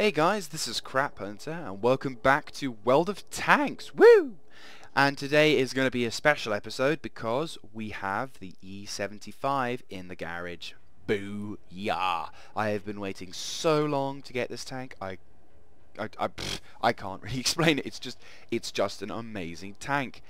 Hey guys, this is Crap Hunter, and welcome back to World of Tanks. Woo! And today is going to be a special episode because we have the E75 in the garage. Boo-yah! I have been waiting so long to get this tank. I can't really explain it. It's just an amazing tank.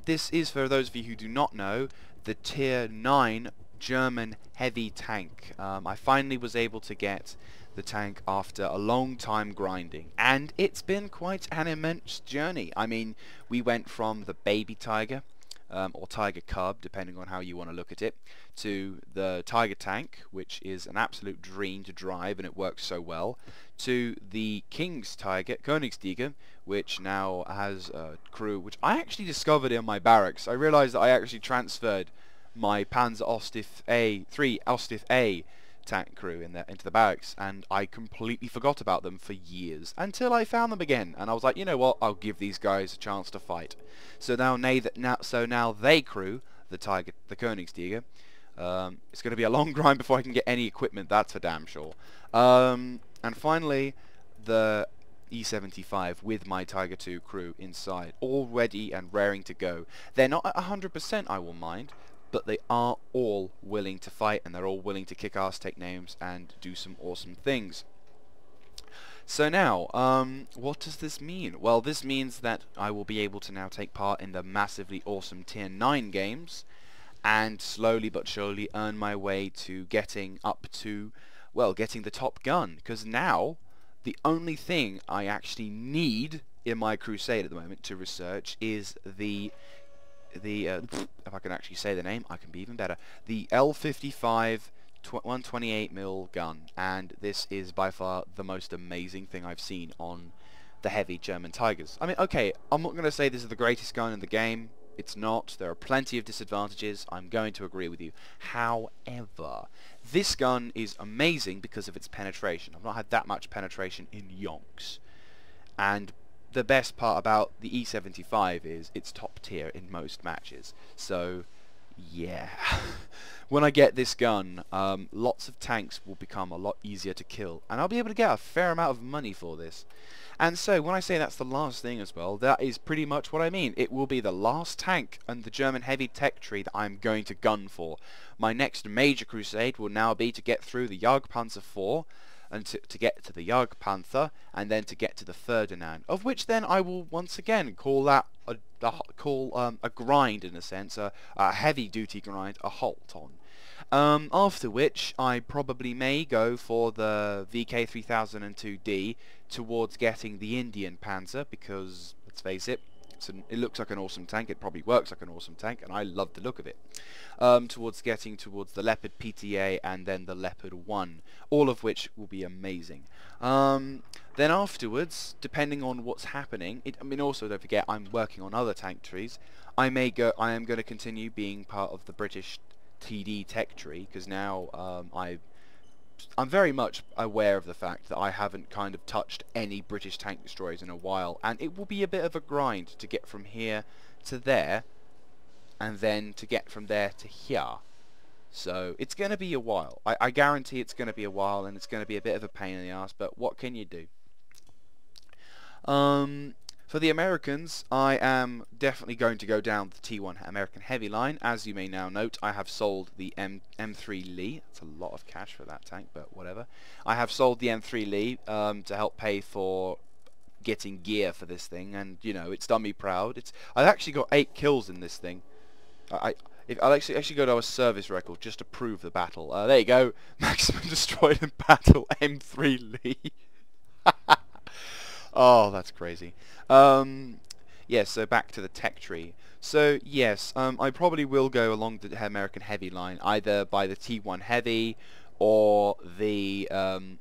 This is, for those of you who do not know, the Tier 9 German heavy tank. I finally was able to get the tank after a long time grinding, and it's been quite an immense journey. I mean, we went from the baby Tiger, or Tiger Cub, depending on how you want to look at it, to the Tiger tank, which is an absolute dream to drive and it works so well, to the King's Tiger, Königsdiger, which now has a crew which I actually discovered in my barracks. I realized that I actually transferred my Panzer Ostif A, 3 Ostif A tank crew into the barracks, and I completely forgot about them for years until I found them again, and I was like, you know what, I'll give these guys a chance to fight. So now they crew the Tiger, the Königsdiger. It's going to be a long grind before I can get any equipment, that's for damn sure. And finally, the E75 with my Tiger 2 crew inside, all ready and raring to go. They're not at 100%, I will mind, but they are all willing to fight, and they're all willing to kick ass, take names, and do some awesome things. So now, what does this mean? Well, this means that I will be able to now take part in the massively awesome Tier 9 games, and slowly but surely earn my way to getting up to, well, getting the top gun, because now the only thing I actually need in my crusade at the moment to research is if I can actually say the name, I can be even better. The L55 128mm gun, and this is by far the most amazing thing I've seen on the heavy German Tigers. I mean, okay, I'm not going to say this is the greatest gun in the game. It's not. There are plenty of disadvantages. I'm going to agree with you. However, this gun is amazing because of its penetration. I've not had that much penetration in yonks. And the best part about the E75 is it's top tier in most matches. So, yeah. When I get this gun, lots of tanks will become a lot easier to kill, and I'll be able to get a fair amount of money for this. And so, when I say that's the last thing as well, that is pretty much what I mean. It will be the last tank on the German heavy tech tree that I'm going to gun for. My next major crusade will now be to get through the Jagdpanzer IV, and to get to the Jagdpanther, and then to get to the Ferdinand, of which then I will once again call that a grind, in a sense, a heavy duty grind, a halt on. After which I probably may go for the VK3002D towards getting the Indian Panzer, because let's face it, it looks like an awesome tank, it probably works like an awesome tank, and I love the look of it. Towards the Leopard PTA and then the Leopard 1, all of which will be amazing. Then afterwards, depending on what's happening, I mean, also don't forget I'm working on other tank trees. I am going to continue being part of the British TD tech tree, because now I'm very much aware of the fact that I haven't kind of touched any British tank destroyers in a while, and it will be a bit of a grind to get from here to there, and then to get from there to here. So it's going to be a while. I guarantee it's going to be a while, and it's going to be a bit of a pain in the ass, but what can you do? For the Americans, I am definitely going to go down the T1 American Heavy line. As you may now note, I have sold the M3 Lee. That's a lot of cash for that tank, but whatever. I have sold the M3 Lee to help pay for getting gear for this thing, and you know, it's done me proud. I've actually got 8 kills in this thing. I'll actually go to a service record just to prove the battle. There you go, maximum destroyed in battle, M3 Lee. Oh, that's crazy. Yes, so back to the tech tree. So yes, I probably will go along the American Heavy line, either by the T1 Heavy or the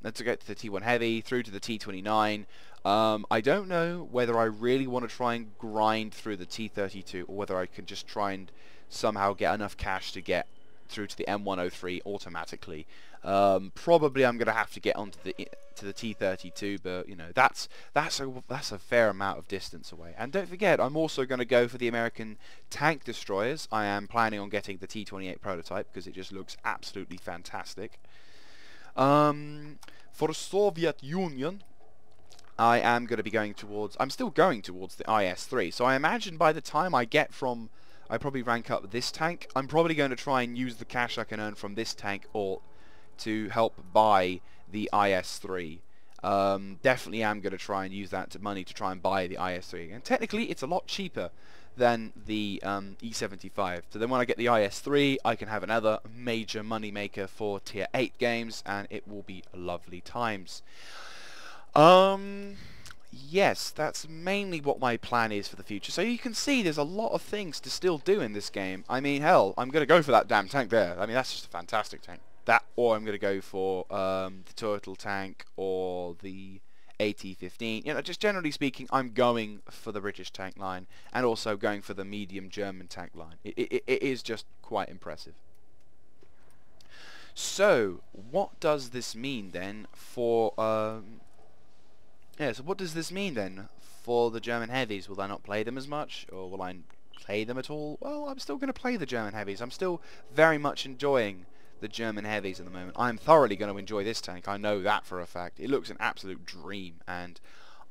let's get to the T1 Heavy through to the T29. I don't know whether I really want to try and grind through the T32, or whether I can just try and somehow get enough cash to get through to the M103 automatically. Probably I'm going to have to get onto the T32, but you know, that's a fair amount of distance away. And don't forget, I'm also going to go for the American tank destroyers. I am planning on getting the T28 prototype because it just looks absolutely fantastic. For Soviet Union, I am going to be going towards... I'm still going towards the IS-3. So I imagine by the time I get from... I probably rank up this tank. I'm probably going to try and use the cash I can earn from this tank or to help buy the IS-3. Definitely am going to try and use that money to try and buy the IS-3. And technically, it's a lot cheaper than the E75. So then when I get the IS-3, I can have another major money maker for Tier 8 games, and it will be lovely times. Yes, that's mainly what my plan is for the future. So you can see there's a lot of things to still do in this game. I mean, hell, I'm going to go for that damn tank there. I mean, that's just a fantastic tank. That, or I'm going to go for the turtle tank or the AT-15. You know, just generally speaking, I'm going for the British tank line and also going for the medium German tank line. It is just quite impressive. So, what does this mean then for... so what does this mean then for the German heavies? Will I not play them as much, or will I play them at all? Well, I'm still going to play the German heavies. I'm still very much enjoying the German heavies at the moment. I'm thoroughly going to enjoy this tank. I know that for a fact. It looks an absolute dream, and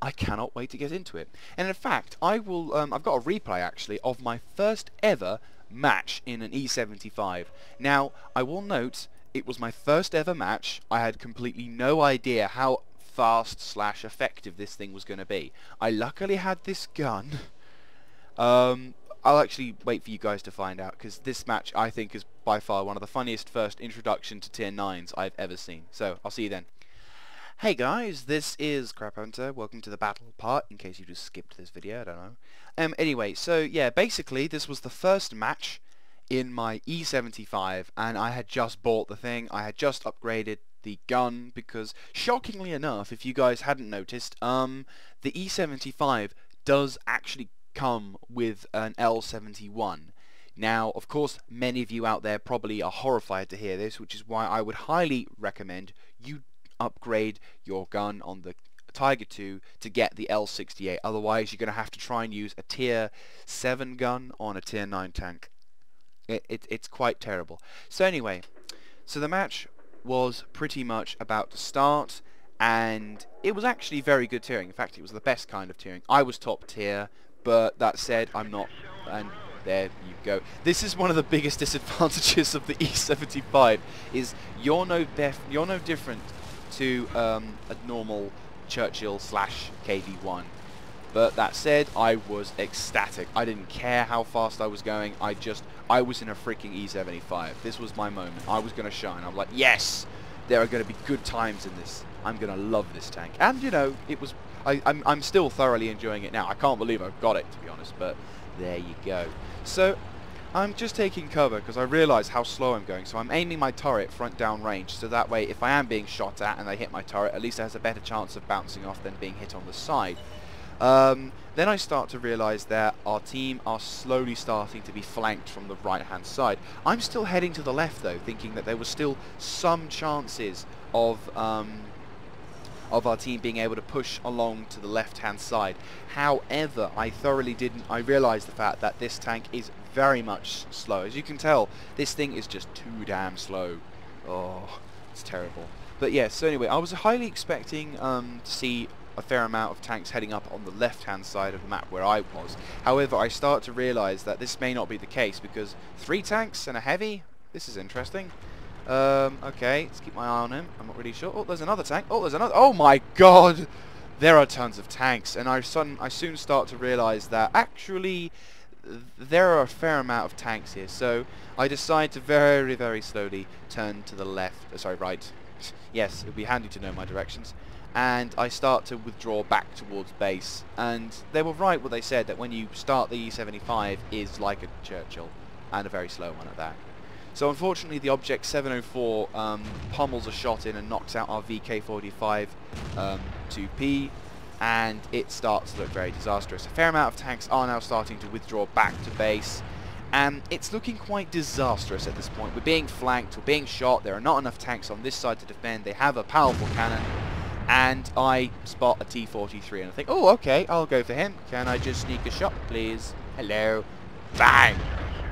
I cannot wait to get into it. And in fact, I will. I've got a replay actually of my first ever match in an E75. Now, I will note it was my first ever match. I had completely no idea how fast / effective this thing was going to be. I luckily had this gun. I'll actually wait for you guys to find out, because this match I think is by far one of the funniest first introduction to tier 9s I've ever seen. So I'll see you then. Hey guys, this is Crap Hunter. Welcome to the battle part, in case you just skipped this video, I don't know. Anyway, so yeah, basically this was the first match in my E75, and I had just bought the thing. I had just upgraded the gun, because shockingly enough, if you guys hadn't noticed, the E75 does actually come with an L71. Now, of course, many of you out there probably are horrified to hear this, which is why I would highly recommend you upgrade your gun on the Tiger 2 to get the L68. Otherwise, you're going to have to try and use a tier 7 gun on a tier 9 tank. It's quite terrible. So anyway, so the match was pretty much about to start, and it was actually very good tiering. In fact, it was the best kind of tiering. I was top tier, but that said, I'm not, and there you go. This is one of the biggest disadvantages of the E75, is you're no different to a normal Churchill / KV-1. But that said, I was ecstatic. I didn't care how fast I was going. I was in a freaking E75. This was my moment. I was going to shine. I'm like, yes, there are going to be good times in this. I'm going to love this tank. And, you know, it was... I'm still thoroughly enjoying it now. I can't believe I've got it, to be honest, but there you go. So, I'm just taking cover because I realise how slow I'm going, so I'm aiming my turret front down range, so that way if I am being shot at and they hit my turret, at least it has a better chance of bouncing off than being hit on the side. Then I start to realise that our team are slowly starting to be flanked from the right hand side. I'm still heading to the left though, thinking that there was still some chances of our team being able to push along to the left hand side. However, I realised the fact that this tank is very much slow. As you can tell, this thing is just too damn slow. Oh, it's terrible. But yes, so anyway, I was highly expecting to see a fair amount of tanks heading up on the left-hand side of the map where I was. However, I start to realise that this may not be the case, because 3 tanks and a heavy? This is interesting. Okay, let's keep my eye on him. I'm not really sure. Oh, there's another tank. Oh, there's another. Oh my god! There are tons of tanks, and I soon start to realise that actually there are a fair amount of tanks here. So I decide to very, very slowly turn to the left. Sorry, right. Yes, it would be handy to know my directions. And I start to withdraw back towards base. And they were right what they said, that when you start the E75 is like a Churchill, and a very slow one at that. So unfortunately the Object 704 pummels a shot in and knocks out our VK45 2P, and it starts to look very disastrous. A fair amount of tanks are now starting to withdraw back to base, and it's looking quite disastrous at this point. We're being flanked, we're being shot, there are not enough tanks on this side to defend. They have a powerful cannon, and I spot a T-43 and I think, oh okay, I'll go for him. Can I just sneak a shot please? Hello. Bang!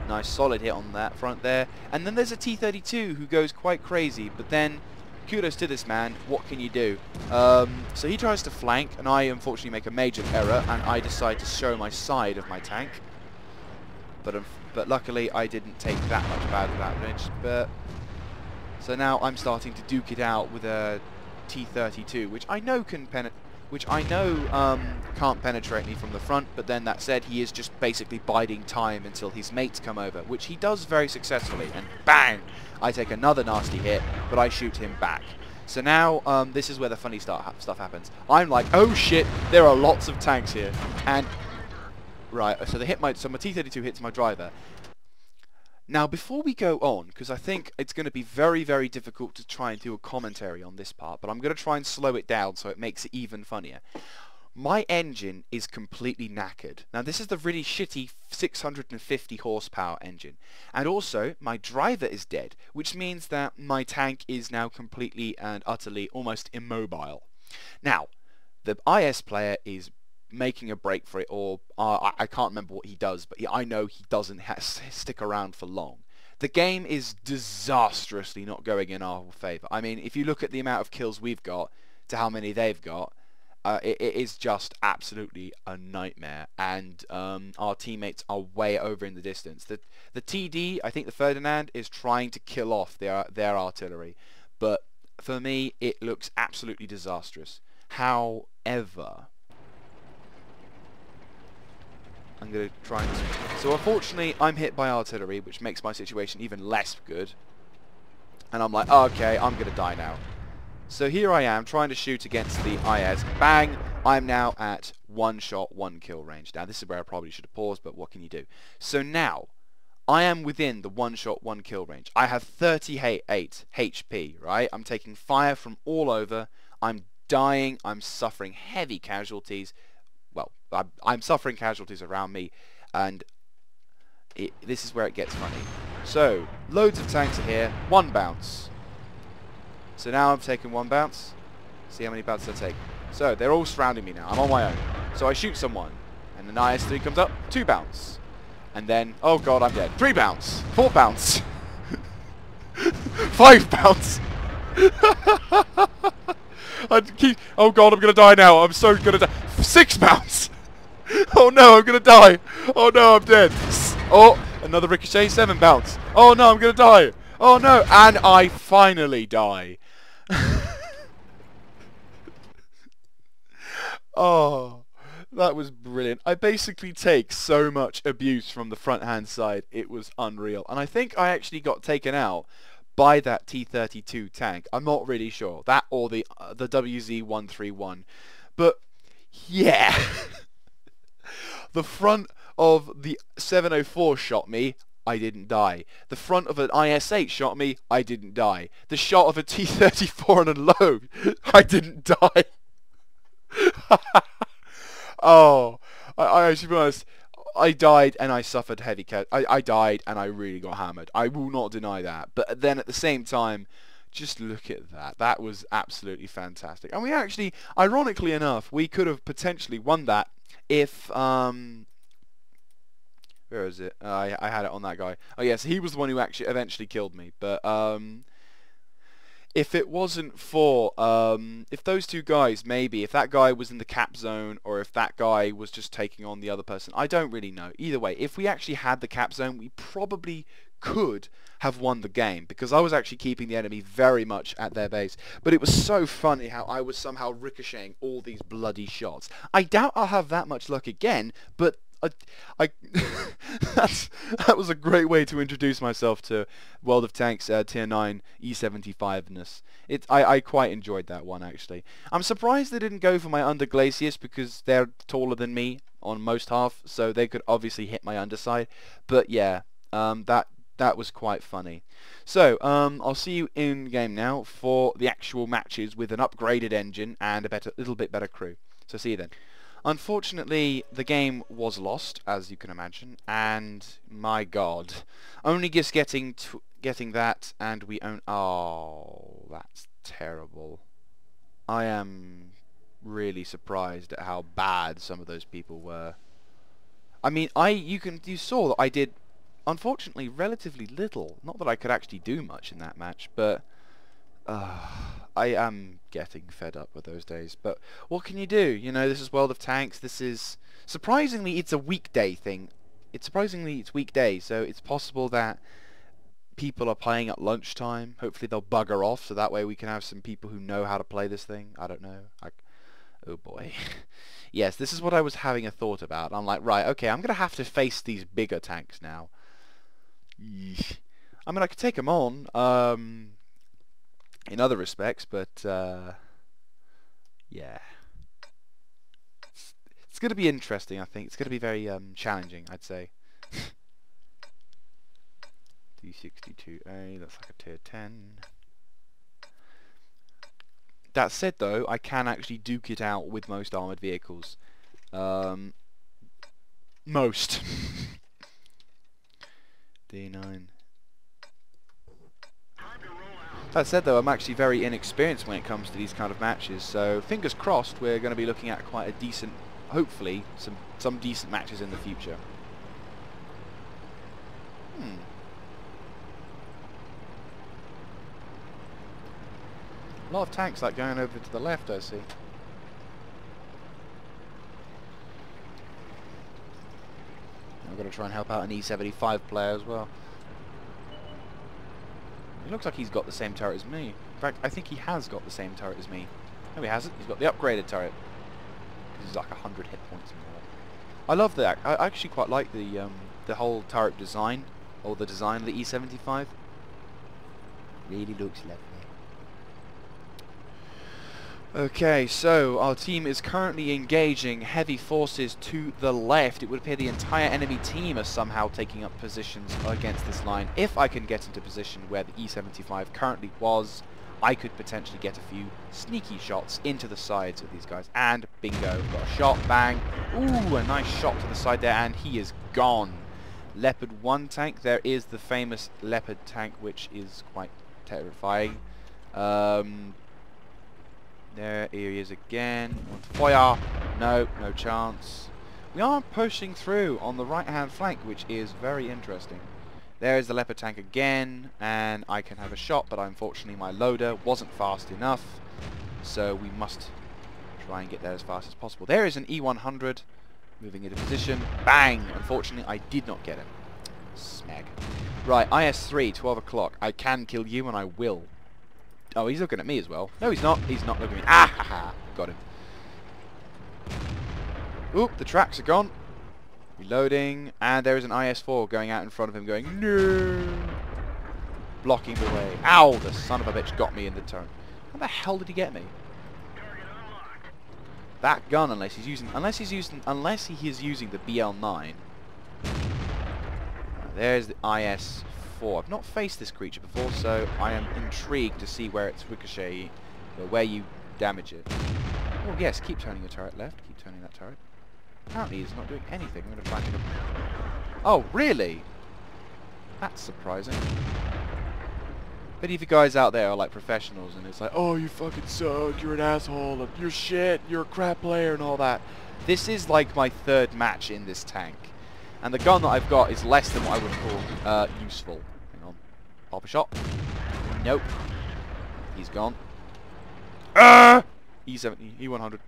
Nice solid hit on that front there. And then there's a T-32 who goes quite crazy, but then kudos to this man. What can you do? So he tries to flank, and I unfortunately make a major error, and I decide to show my side of my tank. But luckily I didn't take that much bad damage. But so now I'm starting to duke it out with a T-32, which I know can can't penetrate me from the front, but then that said, he is just basically biding time until his mates come over, which he does very successfully, and bang! I take another nasty hit, but I shoot him back. So now, this is where the funny stuff happens. I'm like, oh shit, there are lots of tanks here, and... Right, so my T-32 hits my driver. Now, before we go on, because I think it's going to be very, very difficult to try and do a commentary on this part, but I'm going to try and slow it down so it makes it even funnier. My engine is completely knackered. Now, this is the really shitty 650 horsepower engine. And also, my driver is dead, which means that my tank is now completely and utterly almost immobile. Now, the IS player is making a break for it, or I can't remember what he does, but I know he doesn't stick around for long. The game is disastrously not going in our favour. I mean, if you look at the amount of kills we've got to how many they've got, it is just absolutely a nightmare, and our teammates are way over in the distance. The TD, I think the Ferdinand, is trying to kill off their artillery, but for me it looks absolutely disastrous. However, I'm going to try and... So unfortunately I'm hit by artillery, which makes my situation even less good, and I'm like, oh, okay, I'm going to die now. So here I am trying to shoot against the IS. Bang! I'm now at 1 shot, 1 kill range. Now this is where I probably should have paused, but what can you do? So now I am within the 1 shot, 1 kill range. I have 38 HP, right? I'm taking fire from all over. I'm dying. I'm suffering heavy casualties. Well, I'm suffering casualties around me, and this is where it gets funny. So loads of tanks are here. 1 bounce. So now I'm taking 1 bounce. See how many bounces I take. So they're all surrounding me now. I'm on my own. So I shoot someone, and then IS-3 comes up. 2 bounce. And then, oh god, I'm dead. 3 bounce. 4 bounce. 5 bounce. Oh god, I'm gonna die now. I'm so gonna die. 6 bounce. Oh no, I'm gonna die. Oh no, I'm dead. Oh, another ricochet. 7 bounce. Oh no, I'm gonna die. Oh no, and I finally die. Oh, that was brilliant. I basically take so much abuse from the front hand side. It was unreal. And I think I actually got taken out by that T-32 tank. I'm not really sure. That or the WZ-131. But yeah. The front of the 704 shot me. I didn't die. The front of an IS-8 shot me. I didn't die. The shot of a T-34 and a load. I didn't die. Oh, I should be honest. I died and I suffered heavy I died and I really got hammered. I will not deny that. But then at the same time, just look at that. That was absolutely fantastic. And we actually, ironically enough, we could have potentially won that if where is it? I had it on that guy. Oh yes, he was the one who actually eventually killed me. But if it wasn't for if those two guys, maybe if that guy was in the cap zone, or if that guy was just taking on the other person, I don't really know. Either way, if we actually had the cap zone, we probably could have won the game, because I was actually keeping the enemy very much at their base. But it was so funny how I was somehow ricocheting all these bloody shots. I doubt I'll have that much luck again, but that was a great way to introduce myself to World of Tanks Tier 9 E75-ness. I quite enjoyed that one, actually. I'm surprised they didn't go for my underglaciers, because they're taller than me on most half, so they could obviously hit my underside. But yeah, that was quite funny. So, I'll see you in game now for the actual matches with an upgraded engine and a little bit better crew. So see you then. Unfortunately, the game was lost, as you can imagine, and my god, only just getting that, and we own... Oh, that's terrible. I am really surprised at how bad some of those people were. I mean, you saw that I did, unfortunately, relatively little. Not that I could actually do much in that match, but I am getting fed up with those days, but what can you do? You know, this is World of Tanks. This is surprisingly it's a weekday thing. It's weekday, so it's possible that people are playing at lunchtime. Hopefully they'll bugger off, so that way we can have some people who know how to play this thing. I don't know. Oh boy. Yes, this is what I was having a thought about. I'm like, right, okay, I'm gonna have to face these bigger tanks now. Yeesh. I mean, I could take them on. In other respects, but yeah, it's going to be interesting. I think it's going to be very challenging, I'd say. D62A, that's like a tier 10. That said, though, I can actually duke it out with most armoured vehicles. Most. D9. That said, though, I'm actually very inexperienced when it comes to these kind of matches, so fingers crossed we're going to be looking at quite a decent, hopefully, some decent matches in the future. A lot of tanks like going over to the left, I see. I've got to try and help out an E75 player as well. It looks like he's got the same turret as me. In fact, I think he has got the same turret as me. No, he hasn't. He's got the upgraded turret. He's like 100 hit points more. I love that. I actually quite like the whole turret design, or the design of the E75. Really looks lovely. Okay, so our team is currently engaging heavy forces to the left. It would appear the entire enemy team are somehow taking up positions against this line. If I can get into position where the E75 currently was, I could potentially get a few sneaky shots into the sides of these guys. And bingo, got a shot, bang. Ooh, a nice shot to the side there, and he is gone. Leopard 1 tank. There is the famous Leopard tank, which is quite terrifying. There he is again. Fire! No, no chance. We are pushing through on the right-hand flank, which is very interesting. There is the Leopard tank again, and I can have a shot, but unfortunately my loader wasn't fast enough, so we must try and get there as fast as possible. There is an E100 moving into position. Bang! Unfortunately, I did not get him. Smeg. Right, IS-3, 12 o'clock. I can kill you, and I will. Oh, he's looking at me as well. No, he's not. He's not looking at me. Ah, ha, ha. Got him. Oop, the tracks are gone. Reloading. And there is an IS-4 going out in front of him going, no. Blocking the way. Ow, the son of a bitch got me in the turn. How the hell did he get me? That gun, unless he is using the BL9. There's the IS-4. I've not faced this creature before, so I am intrigued to see where it's ricochet, or where you damage it. Oh yes, keep turning your turret left. Keep turning that turret. Apparently he's not doing anything. I'm going to try and take him. Oh, really? That's surprising. Many of you guys out there are like professionals, and it's like, oh, you fucking suck, you're an asshole, and you're shit, you're a crap player, and all that. This is like my third match in this tank. And the gun that I've got is less than what I would call useful. Hang on. Pop a shot. Nope. He's gone. E70, E100.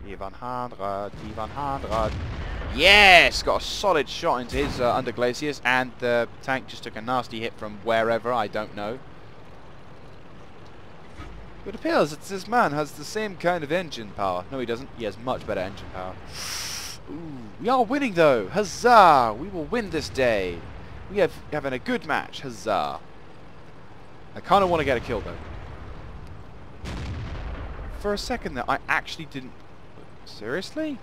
E100. Yes! Got a solid shot into his under glaciers, and the tank just took a nasty hit from wherever, I don't know. It appears that this man has the same kind of engine power. No, he doesn't. He has much better engine power. Ooh, we are winning though! Huzzah! We will win this day! We have having a good match, huzzah! I kind of want to get a kill though. For a second there, I actually didn't... Seriously?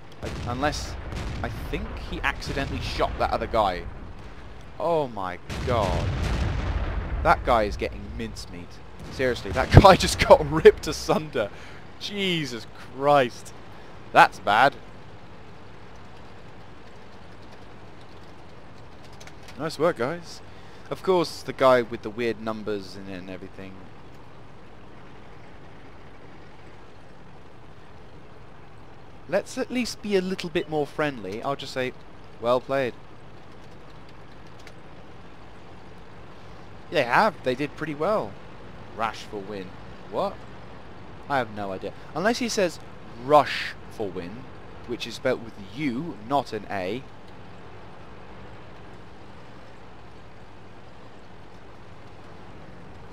Unless... I think he accidentally shot that other guy. Oh my god. That guy is getting mincemeat. Seriously, that guy just got ripped asunder. Jesus Christ. That's bad. Nice work, guys. Of course, the guy with the weird numbers in it and everything. Let's at least be a little bit more friendly. I'll just say, well played. They have. They did pretty well. Rash for win. What? I have no idea. Unless he says rush for win, which is spelled with U, not an A.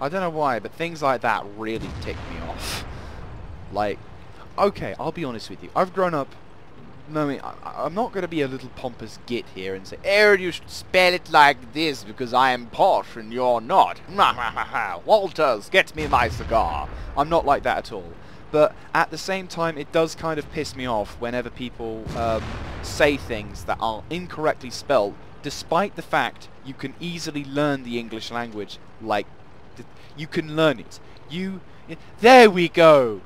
I don't know why, but things like that really tick me off. Like, okay, I'll be honest with you. I've grown up knowing I'm not going to be a little pompous git here and say, you should spell it like this because I am posh and you're not. Walters, get me my cigar. I'm not like that at all. But at the same time, it does kind of piss me off whenever people say things that are incorrectly spelled, despite the fact you can easily learn the English language. Like, you can learn it. There we go.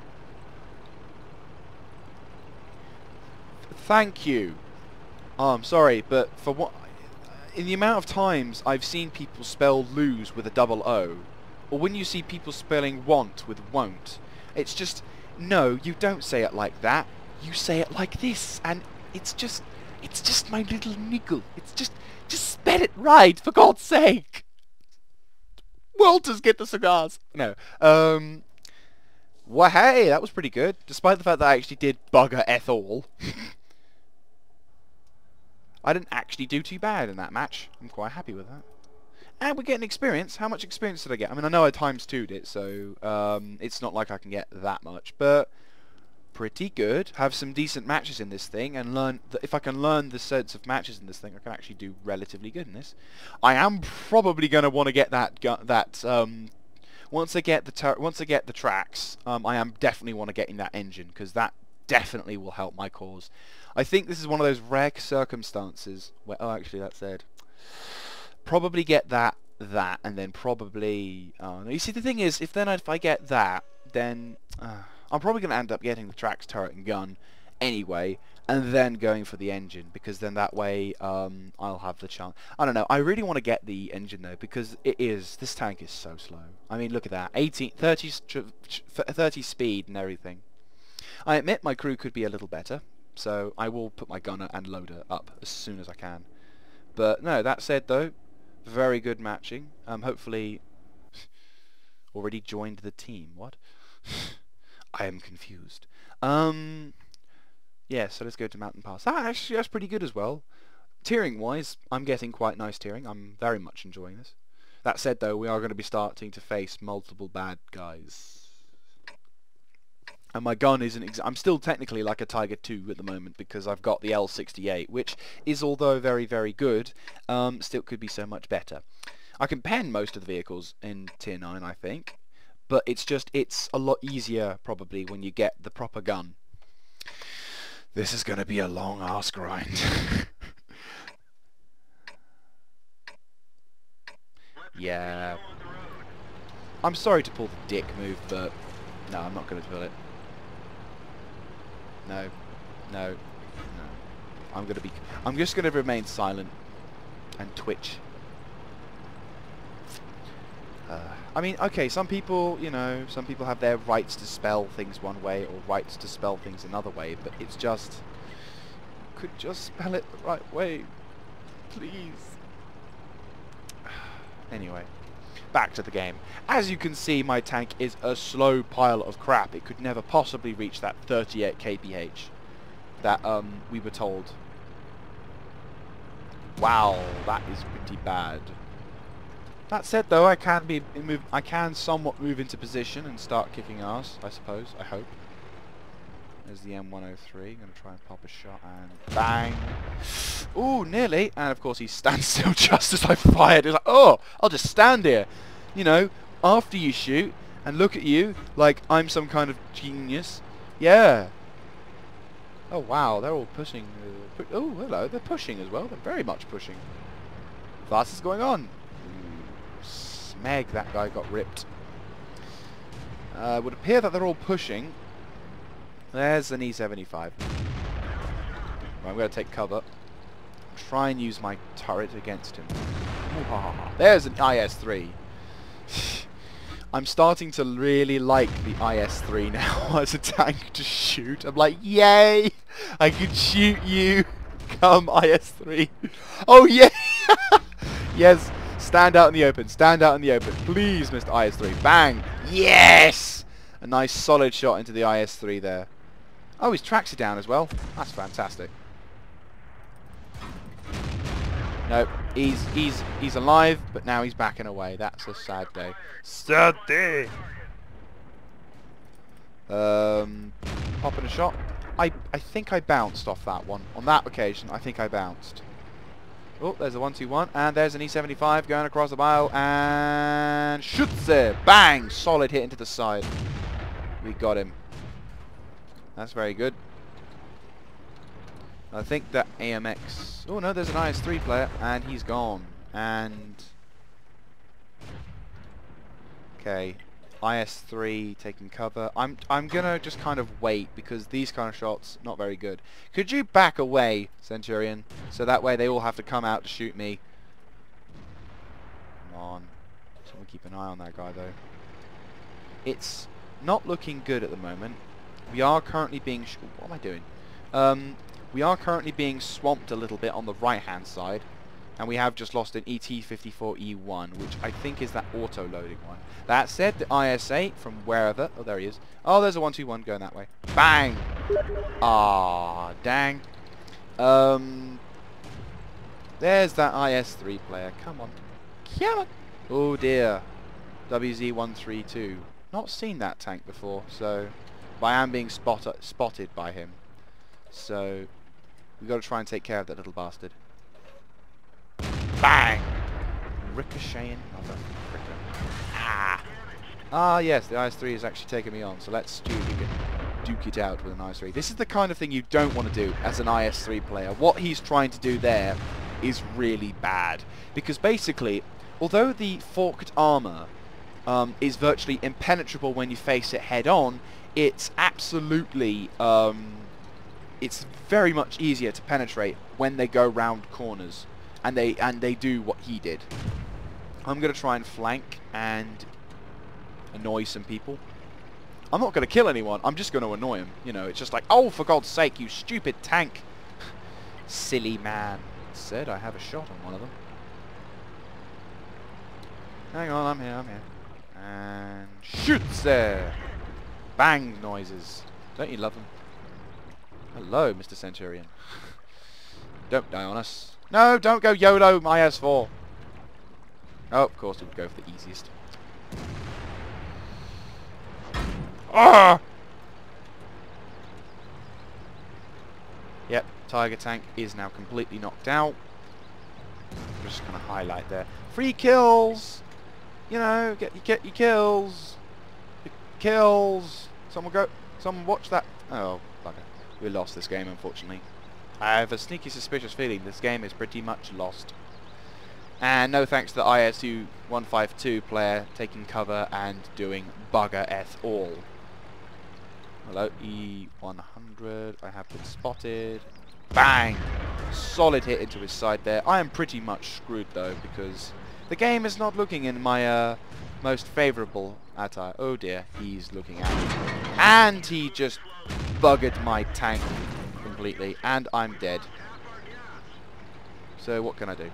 Thank you. Oh, I'm sorry, but for what? In the amount of times I've seen people spell lose with a double O, or when you see people spelling want with won't, it's just, no, you don't say it like that. You say it like this, and it's just my little niggle. It's just spell it right, for God's sake. Walters, get the cigars. No. Well, hey, that was pretty good, despite the fact that I actually did bugger all. I didn't actually do too bad in that match. I'm quite happy with that. And we're getting experience. How much experience did I get? I mean, I know I times 2'd it, so it's not like I can get that much, but pretty good. Have some decent matches in this thing, and learn that if I can learn the sense of matches in this thing, I can actually do relatively good in this. I am probably going to want to get once I get the tracks, I am definitely want to get in that engine, because that definitely will help my cause. I think this is one of those rare circumstances where, oh, actually that said, probably get that, and then probably, you see, the thing is, if I get that, then I'm probably going to end up getting the tracks, turret and gun anyway, and then going for the engine, because then that way I'll have the chance. I don't know, I really want to get the engine though, because this tank is so slow. I mean, look at that, 30 speed and everything. I admit my crew could be a little better, so I will put my gunner and loader up as soon as I can. But no, that said though, very good matching. Hopefully already joined the team. What? I am confused. Yeah, so let's go to Mountain Pass. That's pretty good as well. Tiering wise, I'm getting quite nice tiering. I'm very much enjoying this. That said though, we are going to be starting to face multiple bad guys. And my gun isn't I'm still technically like a Tiger 2 at the moment, because I've got the L68, which is, although very, very good, still could be so much better. I can pen most of the vehicles in Tier 9, I think, but it's a lot easier probably when you get the proper gun. This is going to be a long ass grind. Yeah. I'm sorry to pull the dick move, but no, I'm not going to pull it. No, no, no. I'm just gonna remain silent and twitch. I mean, okay, some people, some people have their rights to spell things one way or rights to spell things another way, but it's just, could just spell it the right way, please. Anyway, back to the game. As you can see, my tank is a slow pile of crap. It could never possibly reach that 38 kph that we were told. Wow, that is pretty bad. That said though, I can somewhat move into position and start kicking ass, I suppose, I hope. There's the M103, I'm going to try and pop a shot, and bang! Ooh, nearly! And of course he stands still just as I fired. It's like, oh, I'll just stand here. After you shoot, and look at you, like I'm some kind of genius. Yeah. Oh wow, they're all pushing. Oh, hello, they're pushing as well. They're very much pushing. Fast is going on. Ooh, smeg, that guy got ripped. It would appear that they're all pushing. There's an E75. Right, I'm going to take cover. Try and use my turret against him. There's an IS-3. I'm starting to really like the IS-3 now as a tank to shoot. I'm like, yay! I can shoot you! Come, IS-3. Oh, yeah! Yes, Stand out in the open. Stand out in the open. Please, Mr. IS-3. Bang. Yes! A nice solid shot into the IS-3 there. Oh, his tracks are down as well. That's fantastic. No, he's alive, but now he's backing away. That's a sad day. Sad day. Popping a shot. I think I bounced off that one. On that occasion, I think I bounced. Oh, there's a 1-2-1, and there's an E75 going across the bow, and shoots it. Bang! Solid hit into the side. We got him. That's very good. I think that AMX... Oh no, there's an IS-3 player, and he's gone. And... Okay. IS-3 taking cover. I'm gonna just kind of wait, because these kind of shots, not very good. Could you back away, Centurion? So that way they all have to come out to shoot me. Come on. Someone keep an eye on that guy, though. It's not looking good at the moment. We are currently being... What am I doing? We are currently being swamped a little bit on the right-hand side. And we have just lost an ET54E1, which I think is that auto-loading one. That said, the IS-8 from wherever... Oh, there he is. Oh, there's a 1-2-1 going that way. Bang! Ah, dang. There's that IS-3 player. Come on. Come on. Oh, dear. WZ-132. Not seen that tank before, so... But I am being spotted by him. So, we've got to try and take care of that little bastard. Bang! Ricocheting mother fricker. Ah! Ah, yes, the IS-3 is actually taking me on, so let's duke it out with an IS-3. This is the kind of thing you don't want to do as an IS-3 player. What he's trying to do there is really bad. Because basically, although the forked armor is virtually impenetrable when you face it head-on, it's absolutely... it's very much easier to penetrate when they go round corners. And they do what he did. I'm going to try and flank and annoy some people. I'm not going to kill anyone. I'm just going to annoy him. You know, it's just like, oh, for God's sake, you stupid tank. Silly man. Said I have a shot on one of them. Hang on, I'm here. And shoots there. Bang noises. Don't you love them? Hello, Mr. Centurion. Don't die on us. No, don't go YOLO, my IS-4. Oh, of course, it would go for the easiest. Ah! Yep, Tiger tank is now completely knocked out. I'm just going to highlight there. Free kills! You know, get your kills. Your kills. Someone watch that. Oh, bugger. We lost this game, unfortunately. I have a sneaky suspicious feeling this game is pretty much lost. And no thanks to the ISU 152 player taking cover and doing bugger eth all. Hello, E100. I have been spotted. Bang! Solid hit into his side there. I am pretty much screwed though, because the game is not looking in my most favourable attire. Oh dear, he's looking at me. And he just buggered my tank completely, and I'm dead. So what can I do?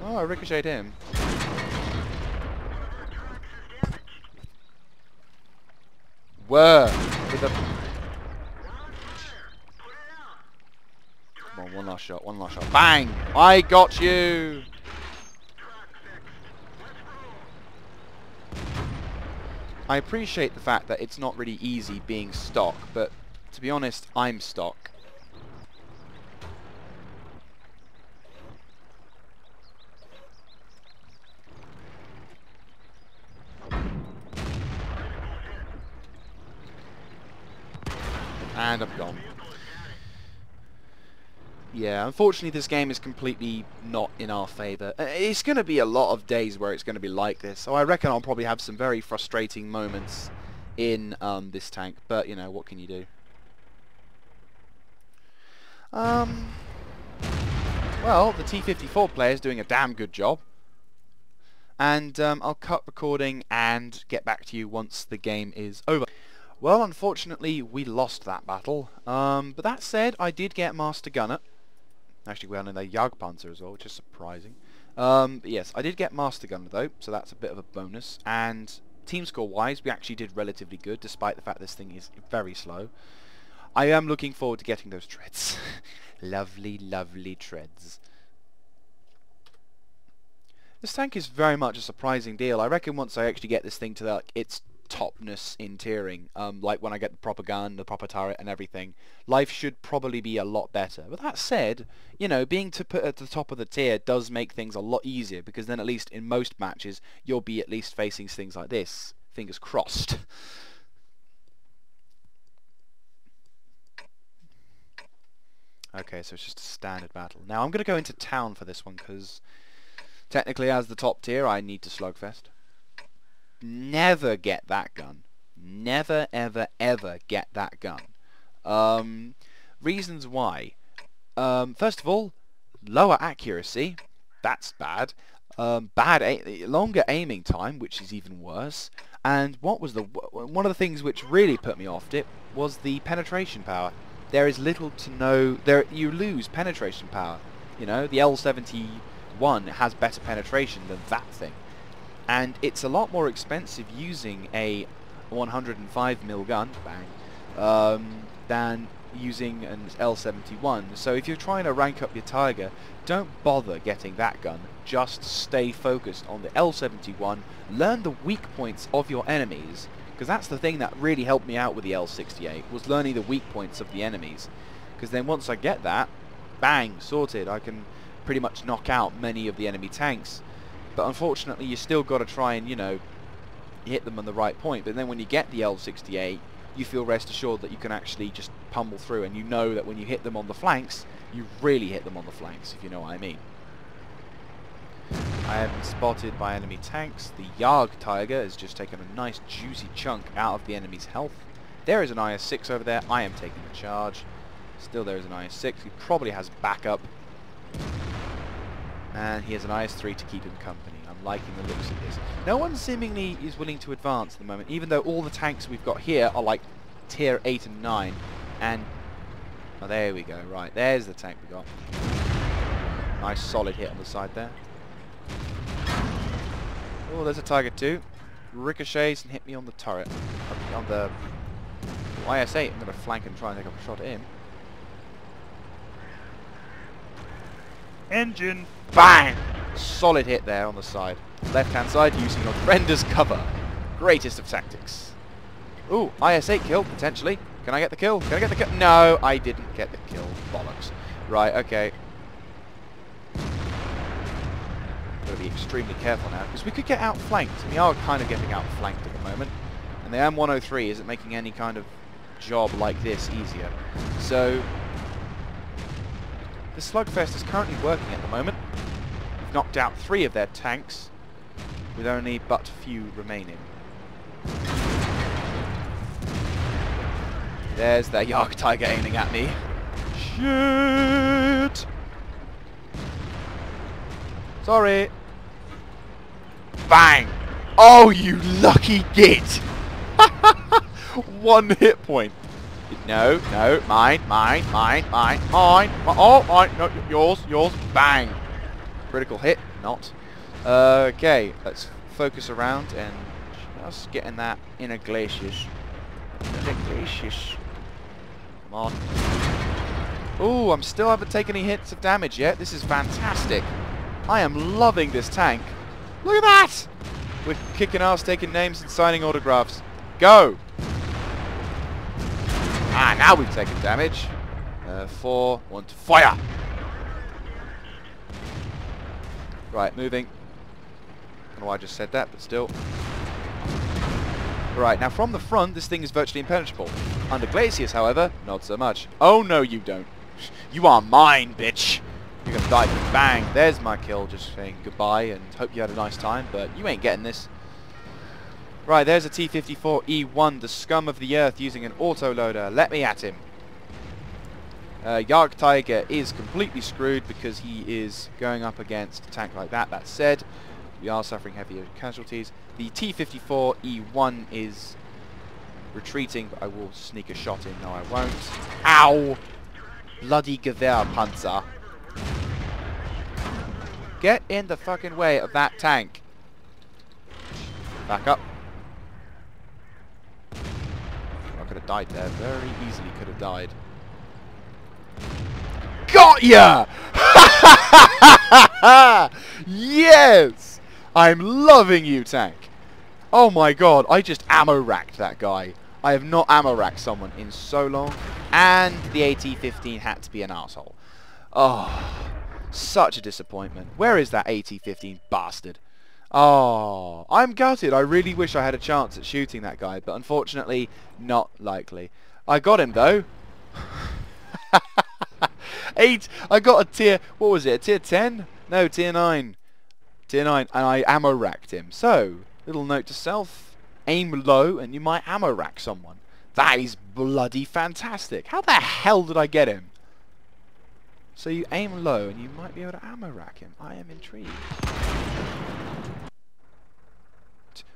Oh, I ricocheted him. Whoa! With a... Come on, one last shot. Bang! I got you! I appreciate the fact that it's not really easy being stock, but to be honest, I'm stock. And I'm gone. Yeah, unfortunately this game is completely not in our favour. It's going to be a lot of days where it's going to be like this, so I reckon I'll probably have some very frustrating moments in this tank, but you know, what can you do? Well, the T-54 player is doing a damn good job. And I'll cut recording and get back to you once the game is over. Well, unfortunately, we lost that battle. But that said, I did get Master Gunner. Actually, we're in their Jagdpanzer as well, which is surprising. But yes, I did get Master Gunner though, so that's a bit of a bonus. And team score wise, we actually did relatively good, despite the fact this thing is very slow. I am looking forward to getting those treads. Lovely, lovely treads. This tank is very much a surprising deal. I reckon once I actually get this thing to like its topness in tiering, like when I get the proper gun, the proper turret and everything, life should probably be a lot better. But that said, you know, being to put at the top of the tier does make things a lot easier, because then at least in most matches you'll be at least facing things like this. Fingers crossed. Okay, so it's just a standard battle. Now I'm going to go into town for this one, because technically as the top tier I need to slugfest. Never get that gun. Never, ever, ever get that gun. Reasons why. First of all, lower accuracy. That's bad. Longer aiming time, which is even worse. And what was one of the things which really put me off it was the penetration power. There is little to no... you lose penetration power. You know, the L71 has better penetration than that thing. And it's a lot more expensive using a 105mm gun, bang, than using an L71. So if you're trying to rank up your Tiger, don't bother getting that gun. Just stay focused on the L71. Learn the weak points of your enemies, because that's the thing that really helped me out with the L68, was learning the weak points of the enemies. Because then once I get that, bang, sorted. I can pretty much knock out many of the enemy tanks. But unfortunately, you still got to try and, you know, hit them on the right point. But then when you get the L68, you feel rest assured that you can actually just pummel through, and you know that when you hit them on the flanks, you really hit them on the flanks, if you know what I mean. I have been spotted by enemy tanks. The Jagdtiger has just taken a nice juicy chunk out of the enemy's health. There is an IS-6 over there. I am taking the charge. Still there is an IS-6. He probably has backup. And he has an IS-3 to keep him company. I'm liking the looks of this. No one seemingly is willing to advance at the moment, even though all the tanks we've got here are like tier 8 and 9. And, oh, there we go. Right, there's the tank we got. Nice solid hit on the side there. Oh, there's a Tiger 2. Ricochets and hit me on the turret. On the IS-8. I'm going to flank and try and take up a shot at him. Engine! Bang! Solid hit there on the side. Left hand side using your friend as cover. Greatest of tactics. Ooh, IS-8 kill, potentially. Can I get the kill? Can I get the kill? No, I didn't get the kill. Bollocks. Right, okay. Got to be extremely careful now, because we could get outflanked. We are kind of getting outflanked at the moment. And the M103 isn't making any kind of job like this easier. So the slugfest is currently working at the moment. We've knocked out 3 of their tanks, with only but few remaining. There's their Jagdtiger aiming at me. Shit! Sorry. Bang! Oh, you lucky git! 1 hit point. No, no, mine. Oh, mine, no, yours, bang. Critical hit, not. Okay, let's focus around and just getting that inner glaciers. Come on. Ooh, I still haven't taken any hits of damage yet. This is fantastic. I am loving this tank. Look at that! We're kicking ass, taking names and signing autographs. Go! Ah, now we've taken damage. 4, 1 to fire! Right, moving. I don't know why I just said that, but still. Right, now from the front, this thing is virtually impenetrable. Under glaciers, however, not so much. Oh, no, you don't. You are mine, bitch! You're gonna die. Bang! There's my kill, just saying goodbye and hope you had a nice time, but you ain't getting this. Right, there's a T-54E1, the scum of the earth, using an autoloader. Let me at him. Jagdtiger is completely screwed because he is going up against a tank like that. That said, we are suffering heavier casualties. The T-54E1 is retreating, but I will sneak a shot in. No, I won't. Ow! Bloody Gewehrpanzer. Get in the fucking way of that tank. Back up. I could have died there. Very easily could have died. Got ya! Yes! I'm loving you, tank. Oh my god, I just ammo racked that guy. I have not ammo racked someone in so long. And the AT-15 had to be an asshole. Oh, such a disappointment. Where is that AT-15 bastard? Oh, I'm gutted. I really wish I had a chance at shooting that guy, but unfortunately, not likely. I got him though. 8. I got a tier. What was it? A tier 10? No, tier 9. Tier 9, and I ammo racked him. So, little note to self: aim low, and you might ammo rack someone. That is bloody fantastic. How the hell did I get him? So you aim low, and you might be able to ammo rack him. I am intrigued.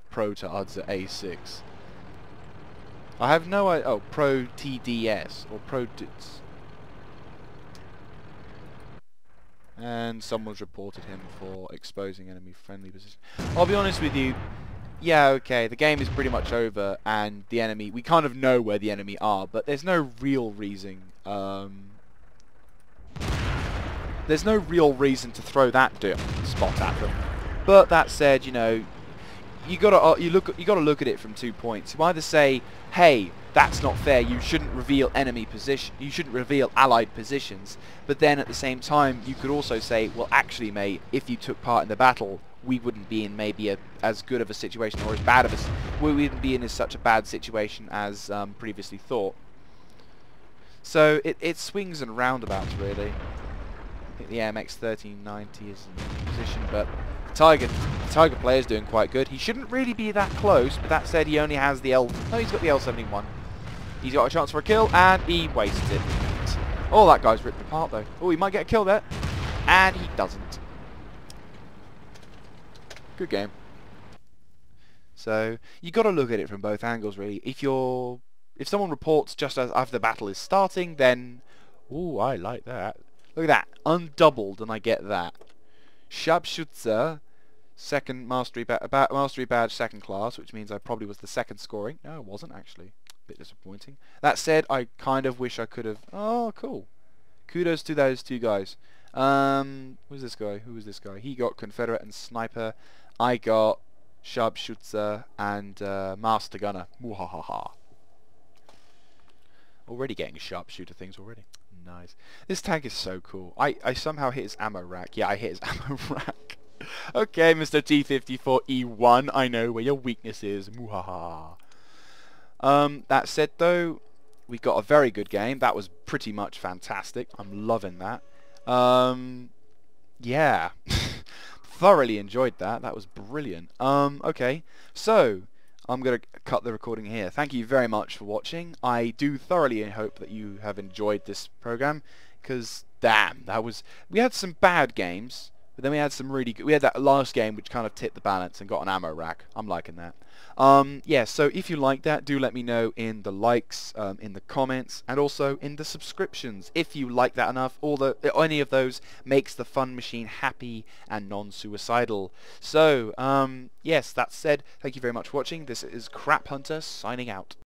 Pro to odds at A6. I have no idea. Oh, Pro TDS or Pro DITS. And someone's reported him for exposing enemy friendly position. I'll be honest with you. Yeah, okay, the game is pretty much over, and the enemy, we kind of know where the enemy are, but there's no real reason. There's no real reason to throw that spot at them. But that said, you know, you gotta look at it from 2 points. You either say, hey, that's not fair, you shouldn't reveal enemy position, you shouldn't reveal allied positions, but then at the same time you could also say, well actually mate, if you took part in the battle, we wouldn't be in maybe as good of a situation, or as bad of a, we wouldn't be in such a bad situation as previously thought. So it swings and roundabouts really. I think the AMX 1390 is in position, but the Tiger player is doing quite good. He shouldn't really be that close, but that said, he only has the L. No, he's got the L71. He's got a chance for a kill, and he wasted it. Oh, that guy's ripped apart though. Oh, he might get a kill there, and he doesn't. Good game. So you got to look at it from both angles, really. If someone reports just as after the battle is starting, then ooh, I like that. Look at that, undoubled, and I get that. Sharpshooter, second mastery badge, second class, which means I probably was the second scoring. No, I wasn't actually. Bit disappointing. That said, I kind of wish I could have. Oh, cool. Kudos to those two guys. Who's this guy? Who was this guy? He got Confederate and Sniper. I got Sharpshooter and Master Gunner. Muhahaha. Already getting sharpshooter things already. Nice. This tank is so cool. I somehow hit his ammo rack. Yeah, I hit his ammo rack. Okay, Mr. T-54E1, I know where your weakness is. Muhaha. That said though, we got a very good game. That was pretty much fantastic. I'm loving that. Yeah. Thoroughly enjoyed that. That was brilliant. Okay. So, I'm going to cut the recording here. Thank you very much for watching. I do thoroughly hope that you have enjoyed this program, because damn, we had some bad games, but then we had some really good. We had that last game which kind of tipped the balance and got an ammo rack. I'm liking that. Yeah, so if you like that, do let me know in the likes, in the comments, and also in the subscriptions. If you like that enough, any of those makes the fun machine happy and non-suicidal. So, yes, that said, thank you very much for watching. This is Crap Hunter signing out.